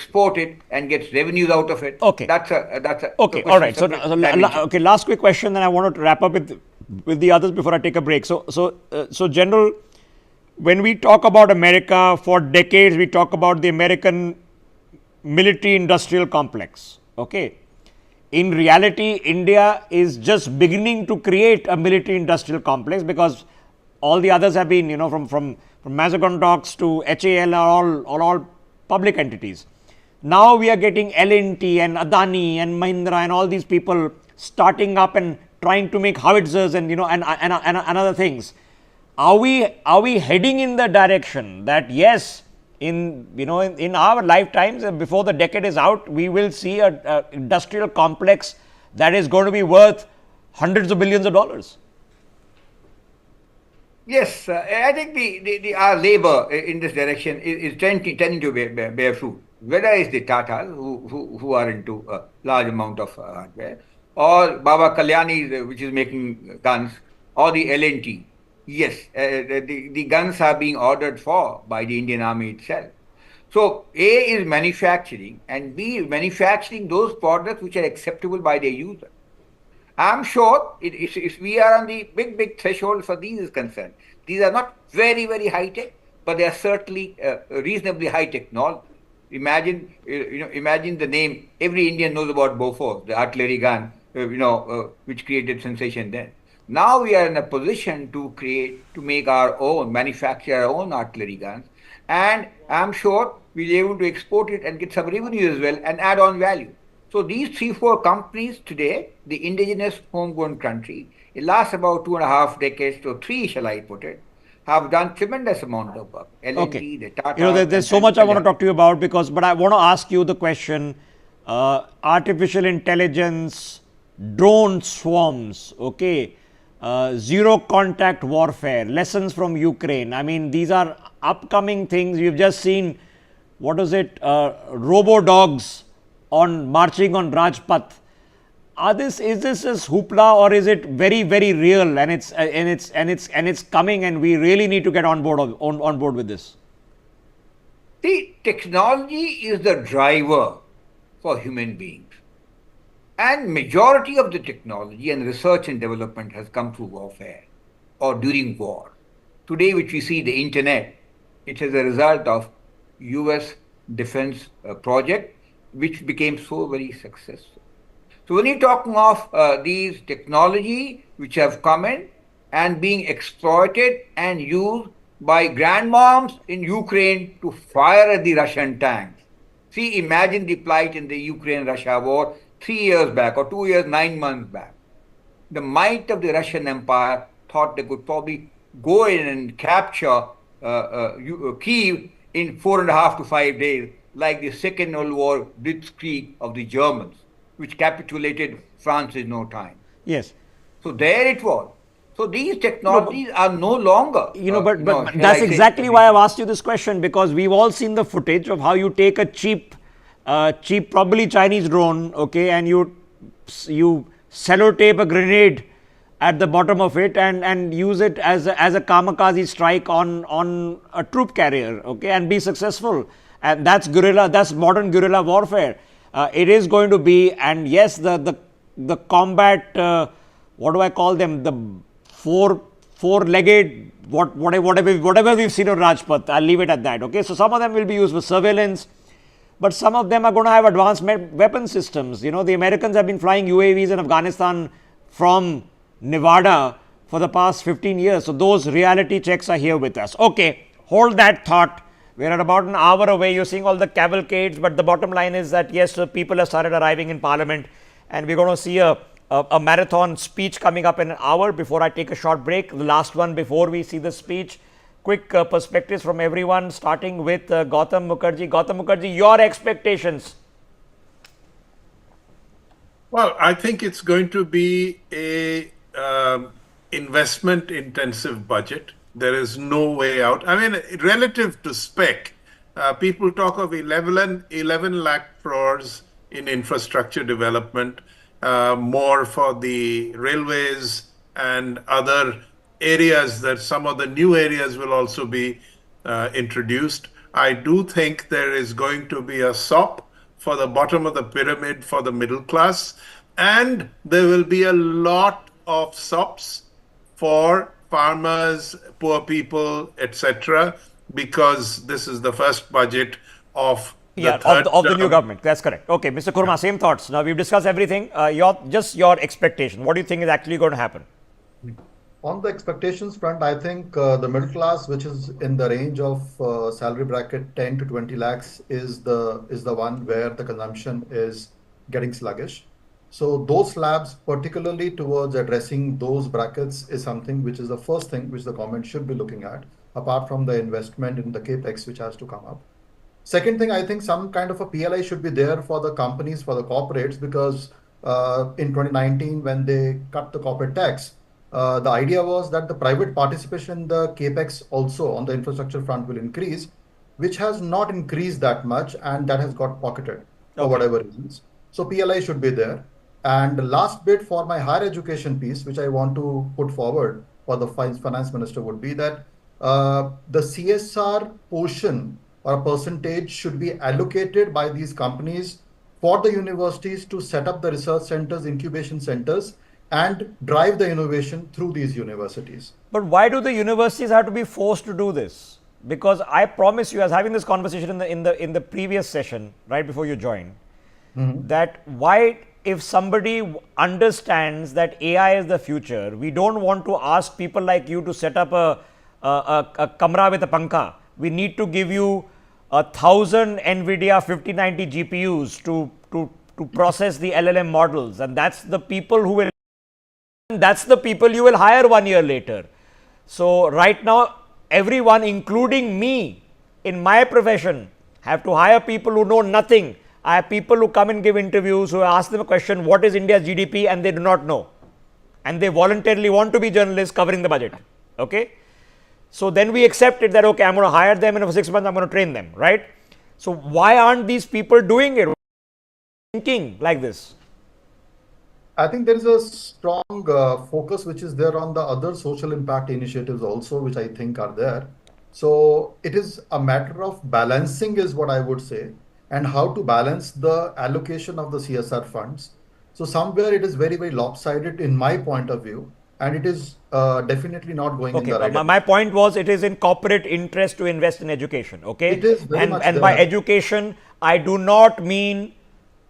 export it and gets revenues out of it. Okay. That's a okay. All right. Okay. Last quick question, then I want to wrap up with the others before I take a break. So General, when we talk about America, for decades we talk about the American military industrial complex. Okay. In reality, India is just beginning to create a military industrial complex, because all the others have been, from Mazagon Docks to HAL are all public entities. Now we are getting L&T and Adani and Mahindra and all these people starting up and trying to make howitzers and other things. Are we heading in the direction that yes, in our lifetimes, before the decade is out, we will see a industrial complex that is going to be worth hundreds of billions of dollars? Yes, I think our labor in this direction is tending to bear fruit. Whether it's the Tatas who are into a large amount of hardware, or Baba Kalyani, which is making guns, or the L&T. Yes, the guns are being ordered for by the Indian Army itself. So A is manufacturing, and B is manufacturing those products which are acceptable by their user. I'm sure if we are on the big threshold for these is concerned. These are not very, very high tech, but they are certainly reasonably high technology. Imagine the name. Every Indian knows about Bofors, the artillery gun, which created sensation then. Now we are in a position to manufacture our own artillery guns, and I'm sure we'll be able to export it and get some revenue as well and add on value. So these 3-4 companies today, the indigenous homegrown country, it lasts about 2.5 decades to 3, shall I put it, have done tremendous amount of work. Okay. The Tata, there's so much I want to talk to you about, but I want to ask you the question, artificial intelligence, drone swarms, okay, zero contact warfare, lessons from Ukraine. I mean, these are upcoming things. We've just seen, robo dogs marching on Rajpath. Is this just hoopla, or is it very, very real and it's coming, and we really need to get on board with this? See, technology is the driver for human beings. And majority of the technology and research and development has come through warfare or during war. Today, which we see the internet, it is a result of US defense project, which became so very successful. So when you're talking of these technology which have come in and being exploited and used by grandmoms in Ukraine to fire at the Russian tanks. See, imagine the plight in the Ukraine-Russia war 3 years back, or 2 years, 9 months back. The might of the Russian Empire thought they could probably go in and capture Kyiv in 4.5 to 5 days, like the Second World War blitzkrieg of the Germans, which capitulated France in no time. Yes. So there it was. So these technologies are no longer. But that's exactly why I've asked you this question, because we've all seen the footage of how you take a cheap, probably Chinese drone, okay, and you sellotape a grenade at the bottom of it and use it as a kamikaze strike on a troop carrier, okay, and be successful. And that's modern guerrilla warfare. It is going to be, and yes, the combat, what do I call them? The four-legged, whatever we've seen on Rajpath, I'll leave it at that. Okay, so some of them will be used for surveillance, but some of them are going to have advanced weapon systems. The Americans have been flying UAVs in Afghanistan from Nevada for the past 15 years. So those reality checks are here with us. Okay, hold that thought. We're at about an hour away. You're seeing all the cavalcades, but the bottom line is that yes, people have started arriving in Parliament, and we're going to see a marathon speech coming up in an hour. Before I take a short break, the last one before we see the speech, quick perspectives from everyone, starting with Gautam Mukherjee. Gautam Mukherjee, your expectations? Well, I think it's going to be a investment intensive budget. There is no way out. I mean, relative to spec, people talk of 11 lakh crores in infrastructure development, more for the railways and other areas, that some of the new areas will also be introduced. I do think there is going to be a SOP for the bottom of the pyramid for the middle class, and there will be a lot of SOPs for farmers, poor people, etc., because this is the first budget of the third of the new term. government. That's correct. Okay, Mr. Kurma, same thoughts. Now we've discussed everything. Your expectation. What do you think is actually going to happen? On the expectations front, I think the middle class, which is in the range of salary bracket 10 to 20 lakhs, is the one where the consumption is getting sluggish. So those slabs, particularly towards addressing those brackets, is something which is the first thing which the government should be looking at, apart from the investment in the capex which has to come up. Second thing, I think some kind of a PLI should be there for the companies, for the corporates, because in 2019, when they cut the corporate tax, the idea was that the private participation in the capex also on the infrastructure front will increase, which has not increased that much, and that has got pocketed for whatever reasons. So PLI should be there. And the last bit for my higher education piece, which I want to put forward for the finance minister, would be that the CSR portion or percentage should be allocated by these companies for the universities to set up the research centers, incubation centers, and drive the innovation through these universities. But why do the universities have to be forced to do this? Because I promise you, I was having this conversation in the previous session, right before you joined, that why, if somebody understands that AI is the future, we don't want to ask people like you to set up a kamra with a pankha. We need to give you 1,000 NVIDIA 5090 GPUs to process the LLM models, and that's the people who will. That's the people you will hire 1 year later. So right now, everyone, including me, in my profession, have to hire people who know nothing. I have people who come and give interviews, who ask them a question, what is India's GDP, and they do not know. And they voluntarily want to be journalists covering the budget. Okay. So then we accepted that, okay, I'm going to hire them, and for 6 months I'm going to train them, right? So why aren't these people doing it? Thinking like this? I think there is a strong focus which is there on the other social impact initiatives also, which I think are there. So it is a matter of balancing is what I would say, and how to balance the allocation of the CSR funds. So somewhere it is very, very lopsided in my point of view, and it is definitely not going in the right direction. My point was, it is in corporate interest to invest in education, okay? It is very much and by education, I do not mean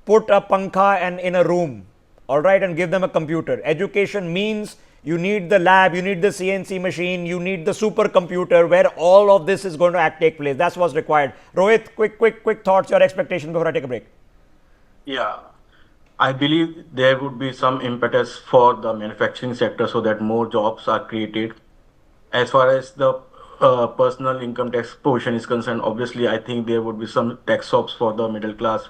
put a pankha and in a room, all right, and give them a computer. Education means you need the lab, you need the CNC machine, you need the supercomputer where all of this is going to take place. That's what's required. Rohit, quick thoughts, your expectation before I take a break. Yeah, I believe there would be some impetus for the manufacturing sector so that more jobs are created. As far as the personal income tax portion is concerned, obviously, I think there would be some tax swaps for the middle class.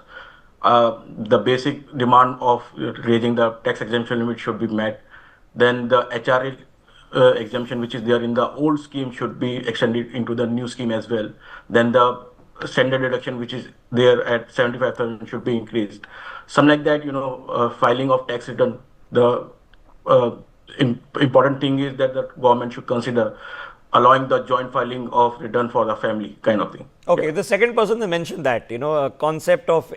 The basic demand of raising the tax exemption limit should be met. Then the HRA exemption, which is there in the old scheme, should be extended into the new scheme as well. Then the standard deduction, which is there at 75,000, should be increased. Something like that, filing of tax return. The important thing is that the government should consider allowing the joint filing of return for the family kind of thing. Okay, the second person they mentioned that, a concept of